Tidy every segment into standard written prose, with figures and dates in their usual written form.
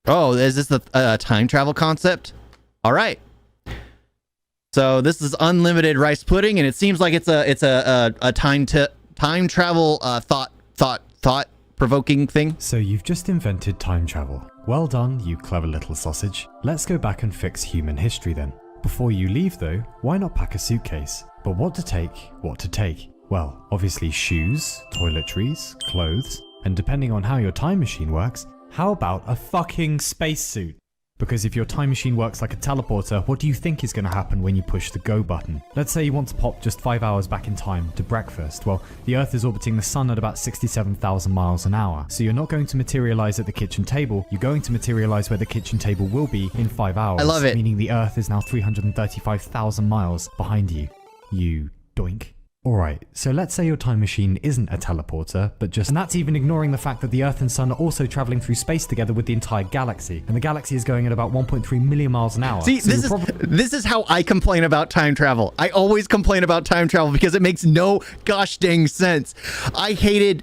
Oh, is this the time travel concept? All right. So this is unlimited rice pudding, and it seems like it's a time travel thought provoking thing. So you've just invented time travel. Well done, you clever little sausage. Let's go back and fix human history then. Before you leave though, why not pack a suitcase? But what to take, what to take? Well, obviously shoes, toiletries, clothes, and depending on how your time machine works, how about a fucking spacesuit? Because if your time machine works like a teleporter, what do you think is going to happen when you push the go button? Let's say you want to pop just 5 hours back in time to breakfast. Well, the Earth is orbiting the sun at about 67,000 miles an hour. So you're not going to materialize at the kitchen table. You're going to materialize where the kitchen table will be in 5 hours. I love it. Meaning the Earth is now 335,000 miles behind you. You doink. Alright, so let's say your time machine isn't a teleporter, but just... And that's even ignoring the fact that the Earth and Sun are also traveling through space together with the entire galaxy. And the galaxy is going at about 1.3 million miles an hour. See, so this is how I complain about time travel. I always complain about time travel because it makes no gosh dang sense. I've hated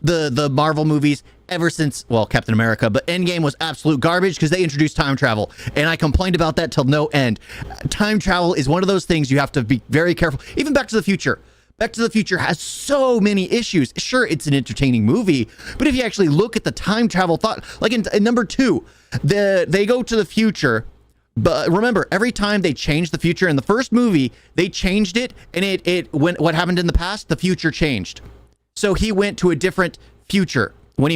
the Marvel movies ever since, well, Captain America, but Endgame was absolute garbage because they introduced time travel, and I complained about that till no end. Time travel is one of those things you have to be very careful. Even Back to the Future. Back to the Future has so many issues. Sure, it's an entertaining movie, but if you actually look at the time travel thought, like in number 2, they go to the future. But remember, every time they changed the future in the first movie, they changed it, and it went. What happened in the past, the future changed. So he went to a different future when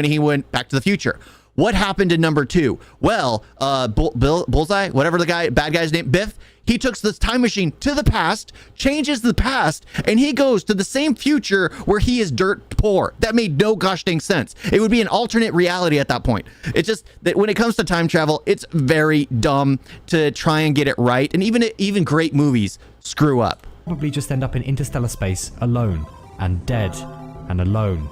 he went Back to the Future. What happened in number 2? Well, Bullseye, whatever the bad guy's name, Biff, he took this time machine to the past, changes the past, and he goes to the same future where he is dirt poor. That made no gosh dang sense. It would be an alternate reality at that point. It's just that when it comes to time travel, it's very dumb to try and get it right, and even great movies screw up. Probably just end up in interstellar space alone and dead and alone.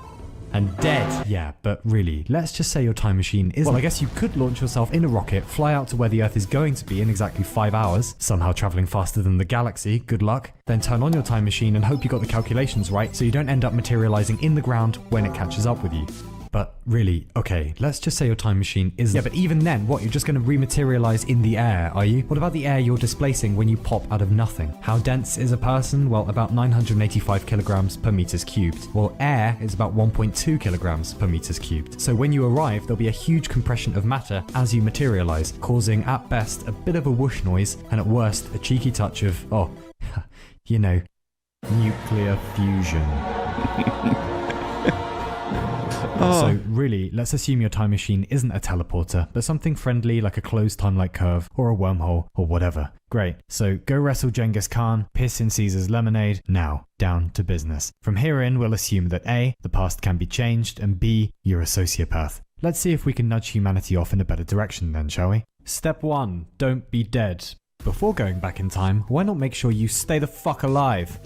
And dead. Yeah, but really, let's just say your time machine is... Well, I guess you could launch yourself in a rocket, fly out to where the Earth is going to be in exactly 5 hours, somehow traveling faster than the galaxy, good luck, then turn on your time machine and hope you got the calculations right so you don't end up materializing in the ground when it catches up with you. But really, okay, let's just say your time machine isn't... Yeah, but even then, what, you're just going to rematerialize in the air, are you? What about the air you're displacing when you pop out of nothing? How dense is a person? Well, about 985 kilograms per meters cubed. Well, air is about 1.2 kilograms per meters cubed. So when you arrive, there'll be a huge compression of matter as you materialize, causing at best a bit of a whoosh noise, and at worst, a cheeky touch of, oh, you know, nuclear fusion. So really, let's assume your time machine isn't a teleporter, but something friendly like a closed time-like curve or a wormhole or whatever. Great, so go wrestle Genghis Khan, piss in Caesar's lemonade. Now, down to business. From here in, we'll assume that A, the past can be changed, and B, you're a sociopath. Let's see if we can nudge humanity off in a better direction then, shall we? Step 1, don't be dead. Before going back in time, why not make sure you stay the fuck alive?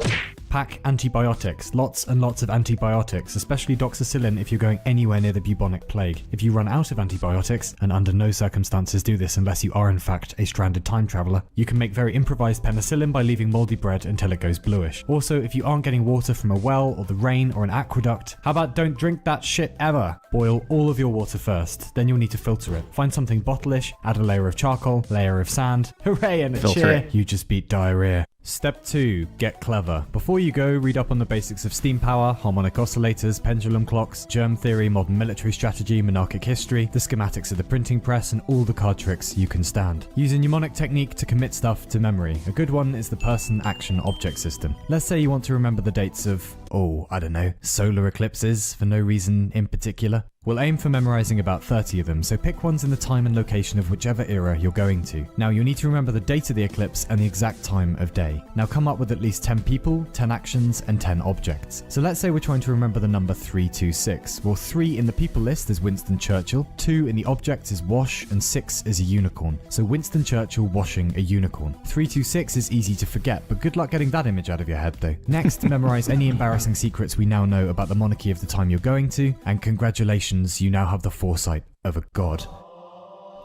Pack antibiotics, lots and lots of antibiotics, especially doxycycline if you're going anywhere near the bubonic plague. If you run out of antibiotics, and under no circumstances do this unless you are in fact a stranded time traveler, you can make very improvised penicillin by leaving moldy bread until it goes bluish. Also, if you aren't getting water from a well or the rain or an aqueduct, how about don't drink that shit ever? Boil all of your water first, then you'll need to filter it. Find something bottleish, add a layer of charcoal, layer of sand, hooray and a cheer, you just beat diarrhea. Step 2. Get clever. Before you go, read up on the basics of steam power, harmonic oscillators, pendulum clocks, germ theory, modern military strategy, monarchic history, the schematics of the printing press, and all the card tricks you can stand. Use a mnemonic technique to commit stuff to memory. A good one is the person action object system. Let's say you want to remember the dates of, I don't know, solar eclipses for no reason in particular. We'll aim for memorizing about 30 of them, so pick ones in the time and location of whichever era you're going to. Now you'll need to remember the date of the eclipse and the exact time of day. Now come up with at least 10 people, 10 actions, and 10 objects. So let's say we're trying to remember the number 326. Well, 3 in the people list is Winston Churchill, 2 in the objects is wash, and 6 is a unicorn. So Winston Churchill washing a unicorn. 326 is easy to forget, but good luck getting that image out of your head though. Next, memorize any embarrassing secrets we now know about the monarchy of the time you're going to, and congratulations, you now have the foresight of a god.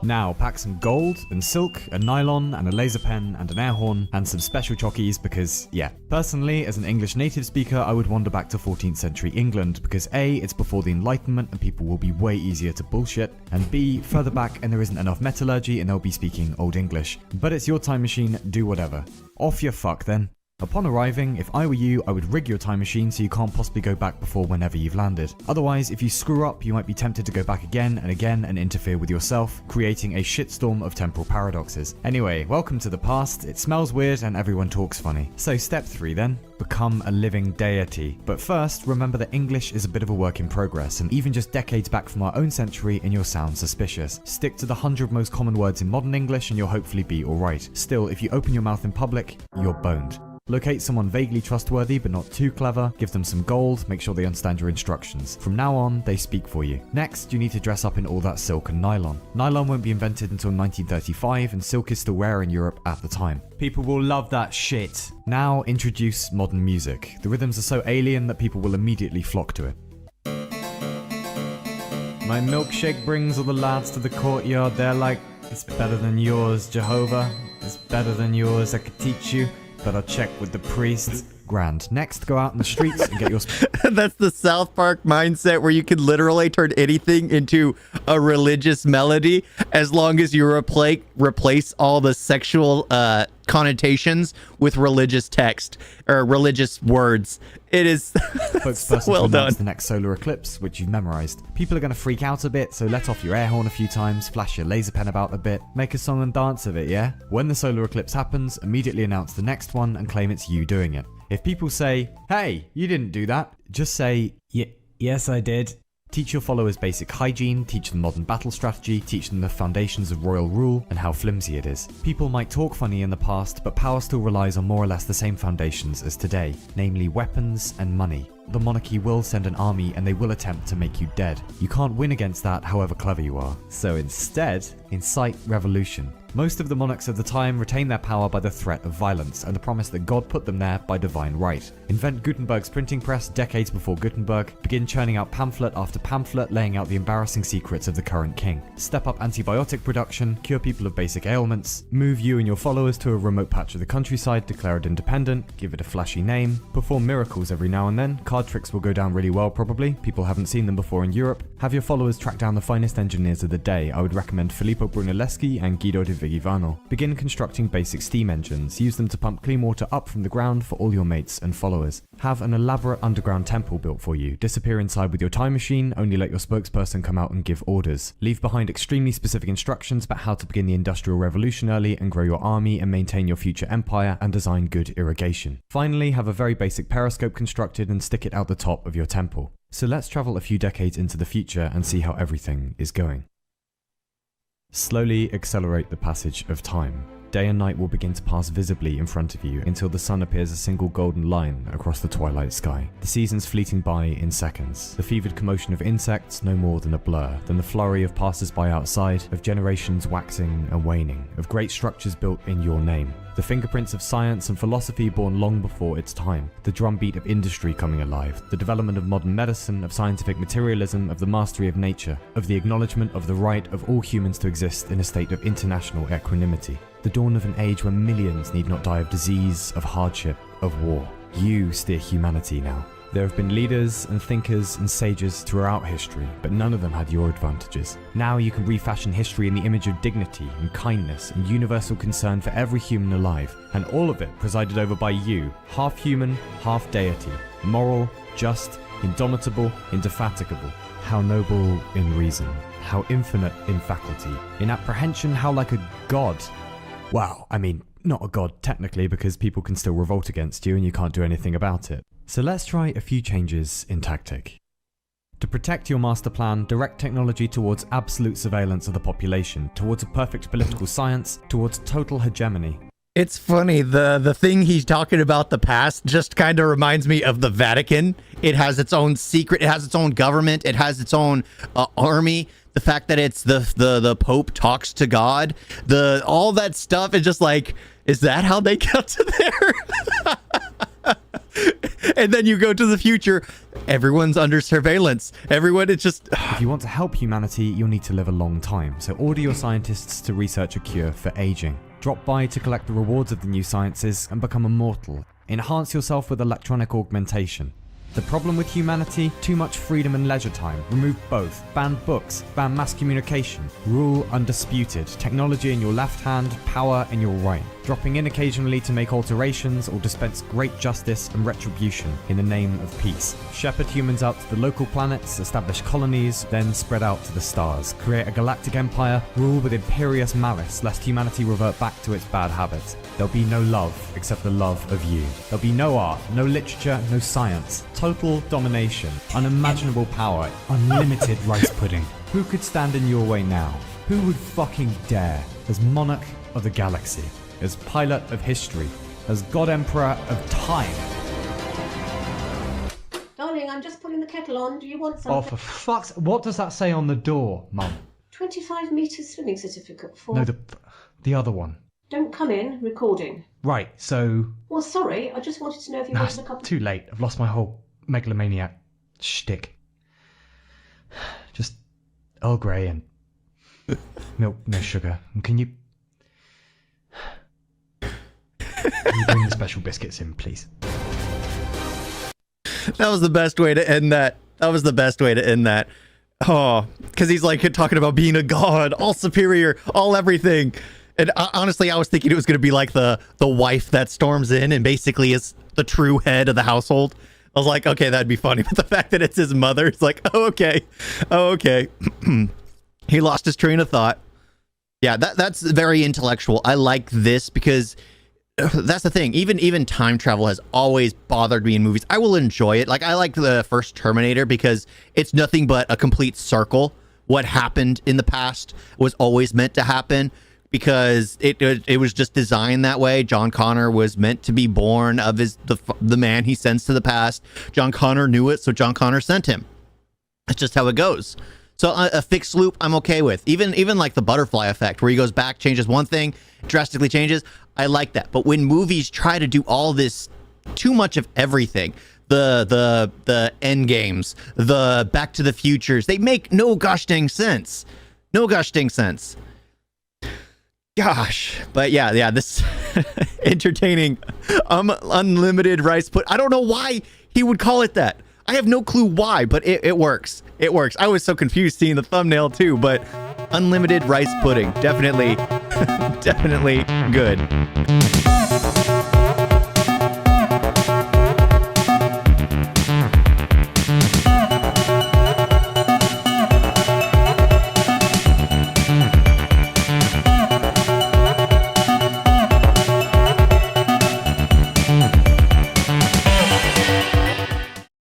Now, pack some gold and silk, a nylon and a laser pen and an air horn and some special chockies because, yeah. Personally, as an English native speaker, I would wander back to 14th century England because A, it's before the Enlightenment and people will be way easier to bullshit, and B, further back and there isn't enough metallurgy and they'll be speaking Old English. But it's your time machine, do whatever. Off your fuck then. Upon arriving, if I were you, I would rig your time machine so you can't possibly go back before whenever you've landed. Otherwise, if you screw up, you might be tempted to go back again and again and interfere with yourself, creating a shitstorm of temporal paradoxes. Anyway, welcome to the past. It smells weird and everyone talks funny. So step 3 then, become a living deity. But first, remember that English is a bit of a work in progress, and even just decades back from our own century and you'll sound suspicious. Stick to the 100 most common words in modern English and you'll hopefully be alright. Still, if you open your mouth in public, you're boned. Locate someone vaguely trustworthy but not too clever, give them some gold, make sure they understand your instructions. From now on, they speak for you. Next, you need to dress up in all that silk and nylon. Nylon won't be invented until 1935 and silk is still rare in Europe at the time. People will love that shit. Now, introduce modern music. The rhythms are so alien that people will immediately flock to it. My milkshake brings all the lads to the courtyard. They're like, it's better than yours, Jehovah. It's better than yours, I could teach you. But I'll check with the priest. Grand. Next, go out in the streets and get your... That's the South Park mindset where you can literally turn anything into a religious melody as long as you replace all the sexual connotations with religious text or religious words. It is so well done. The next solar eclipse, which you've memorized. People are going to freak out a bit, so let off your air horn a few times, flash your laser pen about a bit, make a song and dance of it, yeah? When the solar eclipse happens, immediately announce the next one and claim it's you doing it. If people say, hey, you didn't do that, just say, yes, I did. Teach your followers basic hygiene, teach them modern battle strategy, teach them the foundations of royal rule and how flimsy it is. People might talk funny in the past, but power still relies on more or less the same foundations as today, namely weapons and money. The monarchy will send an army and they will attempt to make you dead. You can't win against that however clever you are. So instead, incite revolution. Most of the monarchs of the time retain their power by the threat of violence and the promise that God put them there by divine right. Invent Gutenberg's printing press decades before Gutenberg. Begin churning out pamphlet after pamphlet laying out the embarrassing secrets of the current king. Step up antibiotic production, cure people of basic ailments, move you and your followers to a remote patch of the countryside, declare it independent, give it a flashy name, perform miracles every now and then. Card tricks will go down really well probably, people haven't seen them before in Europe. Have your followers track down the finest engineers of the day. I would recommend Filippo Brunelleschi and Guido di Vigivano. Begin constructing basic steam engines, use them to pump clean water up from the ground for all your mates and followers. Have an elaborate underground temple built for you, disappear inside with your time machine, only let your spokesperson come out and give orders. Leave behind extremely specific instructions about how to begin the Industrial Revolution early and grow your army and maintain your future empire and design good irrigation. Finally, have a very basic periscope constructed and stick it out the top of your temple. So let's travel a few decades into the future and see how everything is going. Slowly accelerate the passage of time. Day and night will begin to pass visibly in front of you until the sun appears a single golden line across the twilight sky. The seasons fleeting by in seconds. The fevered commotion of insects no more than a blur, than the flurry of passers-by outside, of generations waxing and waning, of great structures built in your name. The fingerprints of science and philosophy born long before its time. The drumbeat of industry coming alive. The development of modern medicine, of scientific materialism, of the mastery of nature, of the acknowledgement of the right of all humans to exist in a state of international equanimity. The dawn of an age where millions need not die of disease, of hardship, of war. You steer humanity now. There have been leaders and thinkers and sages throughout history, but none of them had your advantages. Now you can refashion history in the image of dignity and kindness and universal concern for every human alive, and all of it presided over by you, half human, half deity, moral, just, indomitable, indefatigable. How noble in reason, how infinite in faculty, in apprehension how like a god. Wow, I mean, not a god technically because people can still revolt against you and you can't do anything about it. So let's try a few changes in tactic. To protect your master plan, direct technology towards absolute surveillance of the population, towards a perfect political science, towards total hegemony. It's funny, the thing he's talking about, the past, just kind of reminds me of the Vatican. It has its own secret, it has its own government, it has its own army. The fact that it's the Pope talks to God, all that stuff is just like, is that how they got to there? And then you go to the future, everyone's under surveillance. Everyone, it's just... If you want to help humanity, you'll need to live a long time. So order your scientists to research a cure for aging. Drop by to collect the rewards of the new sciences and become immortal. Enhance yourself with electronic augmentation. The problem with humanity? Too much freedom and leisure time. Remove both. Ban books. Ban mass communication. Rule undisputed. Technology in your left hand, power in your right. Dropping in occasionally to make alterations or dispense great justice and retribution in the name of peace. Shepherd humans out to the local planets, establish colonies, then spread out to the stars. Create a galactic empire, rule with imperious malice lest humanity revert back to its bad habits. There'll be no love except the love of you. There'll be no art, no literature, no science. Total domination, unimaginable power, unlimited rice pudding. Who could stand in your way now? Who would fucking dare? As monarch of the galaxy, as pilot of history, as god emperor of time. Darling, I'm just putting the kettle on. Do you want something? Oh, for fuck's... What does that say on the door, Mum? 25 metres swimming certificate for... No, the other one. Don't come in, recording. Right, so... Well, sorry, I just wanted to know if you wanted a cup of... Too late. I've lost my whole megalomaniac shtick. Just Earl Grey and milk, no sugar. And can you bring the special biscuits in, please? That was the best way to end that. That was the best way to end that. Oh, because he's like talking about being a god, all superior, all everything. And honestly, I was thinking it was going to be like the wife that storms in and basically is the true head of the household. I was like, okay, that'd be funny. But the fact that it's his mother, it's like, oh, okay. Oh, okay. He lost his train of thought. Yeah, that's very intellectual. I like this because that's the thing. Even time travel has always bothered me in movies. I will enjoy it. Like, I liked the first Terminator because it's nothing but a complete circle. What happened in the past was always meant to happen, because it was just designed that way. John Connor was meant to be born of the man he sends to the past. John Connor knew it, so John Connor sent him. That's just how it goes. So a fixed loop, I'm okay with. Even like the butterfly effect, where he goes back, changes one thing, drastically changes. I like that. But when movies try to do all this, too much of everything, the end games, the Back to the Futures, they make no gosh dang sense. No gosh dang sense. Gosh, but yeah, this entertaining, unlimited rice pudding. I don't know why he would call it that. I have no clue why, but it works. It works. I was so confused seeing the thumbnail too, but unlimited rice pudding, definitely, definitely good.